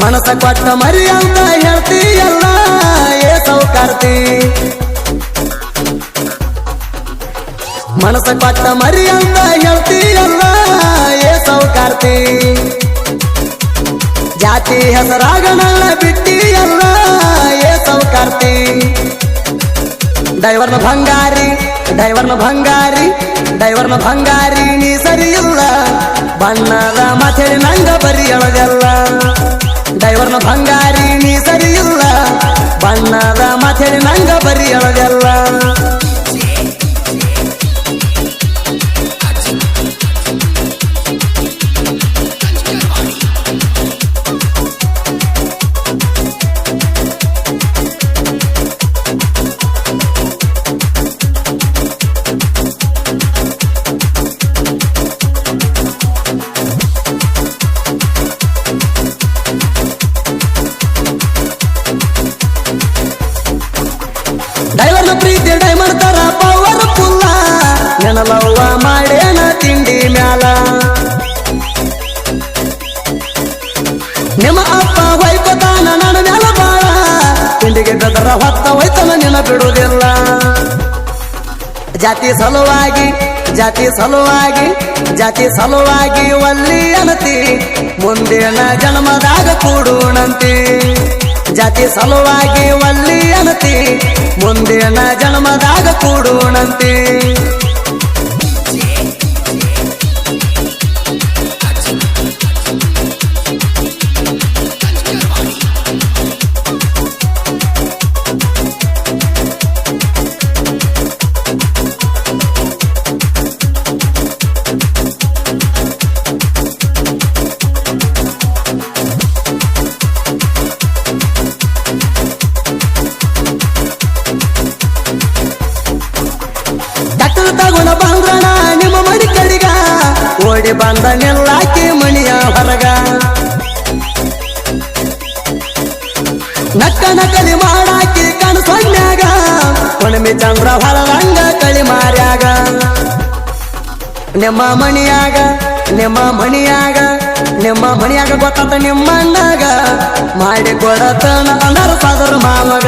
ಮನಸ ಕೊಟ್ಟ ಮರಿ ಅಂತ ಹೇಳ್ತೀಯಲ್ಲ ಏ ಸೌಕಾರ್ತಿ ಮನಸ ಕೊಟ್ಟ ಮರಿ ಅಂತ ಹೇಳ್ತೀಯಲ್ಲ ಏ ಸೌಕಾರ್ತಿ ಜಾತಿ ಹೆಸರಾಗ ನನ್ನ ಬಿಟ್ಟಿಯಲ್ಲ ಏ ಸೌಕಾರ್ತಿ ಡೈವರ್ನ ಭಂಗಾರಿ ನೀ ಸರಿಯಿಲ್ಲ ಬಣ್ಣದ ಮಾತೇಳಿ ನಂಗ ಬರಿ ಎಳದೆಲ್ಲ ಡೈವರ್ನ ಭಂಗಾರಿ ನೀ ಸರಿಯಿಲ್ಲ ಬಣ್ಣದ ಮಾತೇಳಿ ನಂಗ ಬರಿ ಎಳದೆಲ್ಲ ಡೈವರ್ನ ಪ್ರೀತಿ ಡೈಮಂಡ್ ತರ ಪವರ್ ಫುಲ್ಲ ನೆನಲವ್ವ ಮಾಡೇನ ತಿಂಡಿ ಮ್ಯಾಲ ನಿಮ್ಮ ಅಪ್ಪ ಹೊಯ್ಕೋತಾನ ನನ್ನ ಮ್ಯಾಲ ಬಾಳ ತಿಂಡಿಗೆ ಬೆದರ ಹೊತ್ತ ಹೋಯ್ತನ ನಿನ್ನ ಬಿಡುವುದಿಲ್ಲ ಜಾತಿ ಸಲುವಾಗಿ ಒಲ್ಲಿ ಅನತಿ ಮುಂದಿನ ಜನ್ಮದಾಗ ಕೂಡೋಣಂತಿ ಜಾತಿ ಸಲುವಾಗಿ ಒಲ್ಲಿ ಅನತಿ ಮುಂದಿನ ಜನ್ಮದಾಗ ಕೂಡೋಣಂತಿ ತಗೊಂಡ ಬಂದ್ರಣ ನಿಮ್ಮ ಮಡಿ ಕಡಿಗ ಓಡಿ ಬಂದ ನೆಲ್ಲಾಕಿ ಮಣಿಯ ಹೊರಗ ನಕ್ಕಲಿ ಮಾಡಾಕಿ ಕಣ್ ಸೊನ್ಯಾಗ ಹುಣ್ಮಿ ಚಂದ್ರ ಹೊರದಂಗ ಕಳಿ ಮಾರ್ಯಾಗ ನಿಮ್ಮ ಮಣಿಯಾಗ ಗೊತ್ತಂತ ನಿಮ್ಮಣ್ಣಗ ಮಾಡಿ ಕೊಡತನ ಅಂದರ ಸಾದರ ಮಾಮಗ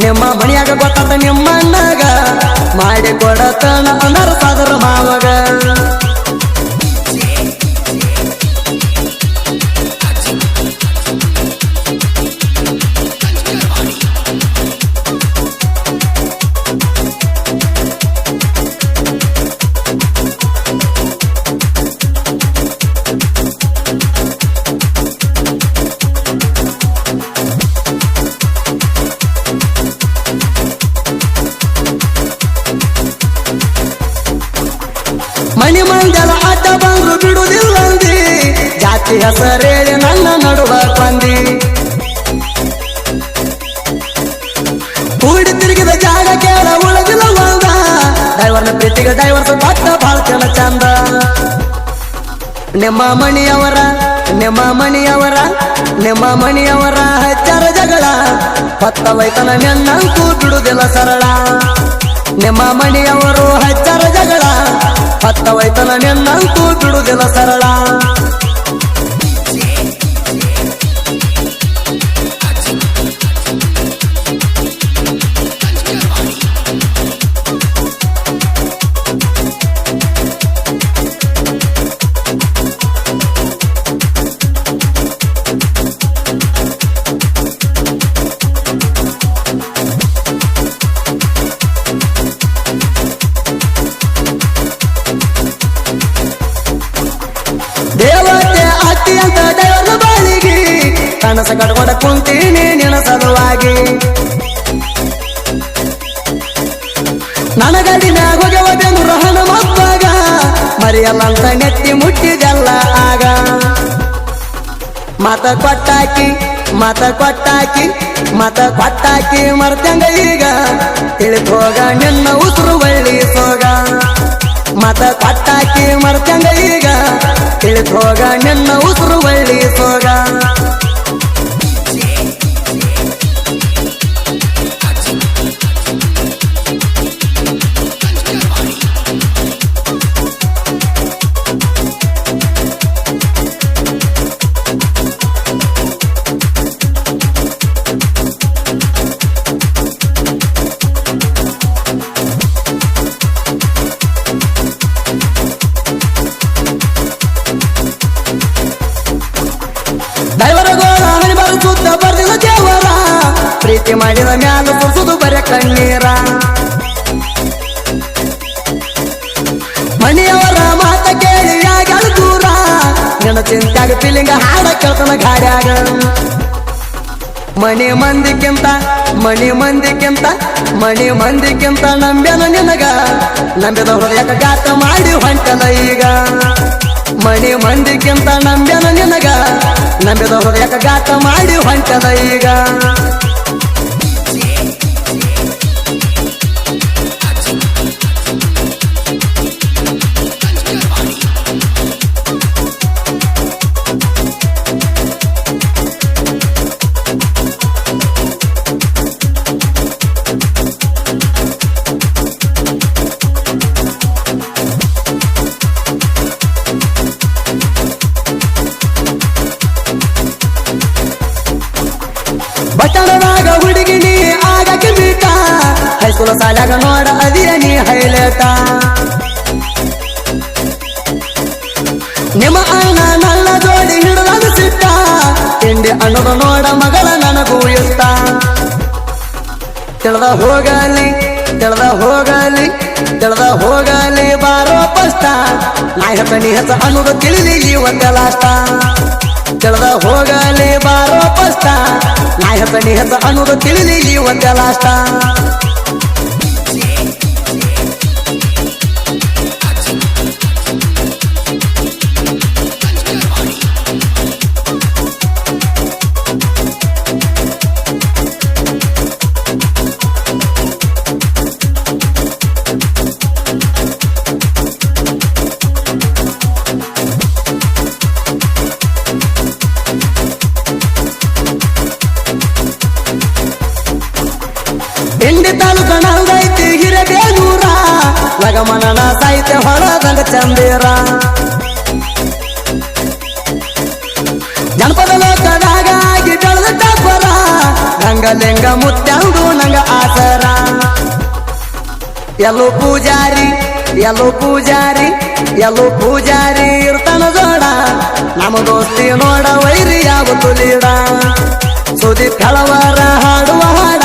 ನಿಮ್ಮ ಮಣಿಯಾಗ ಗೊತ್ತಂತ ನಿಮ್ಮಣ್ಣಗ ಮಾಡಿ ಕೊಡತನ ಅಂದರ ಸಾದರ ಮಾಮಗ ಮಣಿ ಮಂಜಲ ಅಡ್ಡ ಬಂದ್ರು ಬಿಡುವುದಿಲ್ಲಂದಿ ಜಾತಿ ಹೆಸರೇಳಿ ನನ್ನ ನಡುವ ಬಂದಿ ಕೂಡಿ ತಿರುಗಿದ ಜಾಗ ಕೇಳ ಉಳದಿಲ್ಲ ಒಂದ ಡೈವರ್ನ ಪ್ರೀತಿಗೆ ಡೈವರ್ಸ್ ಕೊಟ್ಟ ಬಾಳ ಚಂದ ನಿಮ್ಮ ಮಣಿಯವರ ಹಚ್ಚಾರ ಜಗಳ ಹೊತ್ತ ವೈತನ ನೆನ್ನಂತೂ ಬಿಡುವುದಿಲ್ಲ ಸರಳ ನಿಮ್ಮ ಮಣಿಯವರು ಹಚ್ಚಾರ ಜಗಳ ಹೊತ್ತ ವೈತನ ನೆನ್ನಂತೂ ಬಿಡುವುದಿಲ್ಲ ಸರಳ ದೇವತೆ ಅತ್ತಿ ಅಂತ ಡೈವರ್ನ ಬಾಳಿಗೆ ಕನಸ ಕಟ್ಕೊಂಡ ಕುಂತೀನಿ ನಿನ್ನ ಸಲುವಾಗಿ ನನಗಡಿ ಮ್ಯಾಗ ಹೋಗ್ಯವ ಬೆಂಗ್ರು ಹಣ ಮಬ್ಬಾಗ ಮರಿಯಲ್ಲ ಅಂತ ನೆತ್ತಿ ಮುಟ್ಟಿದೆಲ್ಲ ಆಗ ಮತ ಕೊಟ್ಟಾಕಿ ಮರ್ತಂಗ ಈಗ ತಿಳಿದೋಗ ನಿನ್ನ ಉಸಿರು ಒಳ್ಳಿ ಸೋಗ ಮತ ಕೊಟ್ಟಾಕಿ ಮರ್ತಂಗ ಈಗ ತಿಳಿದೋಗ ನಿನ್ನ ಉಸಿರು ಒಳ್ಳಿ ಸೋಗ ಪ್ರೀತಿ ಮಾಡಿದ ಮ್ಯಾಲ ಸುರಿಸುದು ಬರ ಕಣ್ಣೀರ ಮನೆಯವರ ಮಾತ ಕೇಳಿ ಯಾಗಳು ದೂರ ನಿನ್ನ ಚಿಂತ್ಯಾಗ ಫೀಲಿಂಗ ಹಾಡ ಕೇಳ್ತನ ಗಾಡ್ಯಾಗ ಮನೆ ಮಂದಿಕ್ಕಿಂತ ನಂಬ್ಯಾನ ನಿನಗ ನಂಬಿದ ಹೃದಯಕ ಗಾತ ಮಾಡಿ ಹೊಂಟದ ಈಗ ಮನೆ ಮಂದಿಕ್ಕಿಂತ ನಂಬ್ಯಾನ ನಿನಗ ನಂಬಿದ ಹೃದಯಕ ಗಾತ ಮಾಡಿ ಹೊಂಟದ ಈಗ ಬಟ್ಟಣದಾಗ ಹುಡುಗಿನಿ ಆಗಕ್ಕೆ ಬೀಟ ಹೈಸ್ಕೂಲ ಸಾಲಾಗ ನೋಡ ಅದಿಯ ನೀ ಹೈಲೇಟ ನಿಮ್ಮ ಅಣ್ಣ ನನ್ನ ಜೋಡಿ ಹಿಡಿದಾಗ ಸಿಟ್ಟ ತಿಂಡಿ ಅನ್ನೋದು ನೋಡ ಮಗಳ ನನಗೂ ಇಷ್ಟ ತಿಳಿದ ಹೋಗಲಿ ಬಾರೋ ಪಷ್ಟ ನಾಯಿ ನೀ ಹೆಸ ಅನ್ನೋದು ತಿಳಿಲಿ ಇವತ್ತ ಲಾಷ್ಟ ತಿಳಿದ ಹೋಗಲಿ ಬಾರೋ ಪಷ್ಟ ನಾಯಿ ಹೆಸ ಅನ್ನೋದು ತಿಳಿಲಿ ಇವತ್ತ ಲಾಷ್ಟ ಇಂಡಿ ತಾಲೂಕಣೈತಿ ಹಿರೇಬೇನೂರ ಲಗಮನನ ಸಾಹಿತ್ಯ ಹೊರದಂಗ ಚಂದೀರ ಜನಪದ ಲೋಕದಾಗ ಆಗಿ ಬೆಳೆದ ಟಾಪರ ರಂಗಲಿಂಗ ಮುತ್ಯಾಂದು ನಂಗ ಆಸರ ಎಲ್ಲೋ ಪೂಜಾರಿ ಇರ್ತಾನ ಜೋಡ ನಮ್ಮ ದೋಸ್ತಿ ನೋಡ ವೈರಿ ಯಾವ ತುಲೀಡ ಸುದೀಪ್ ಹೆಳವರ ಹಾಡುವ ಹಾಡ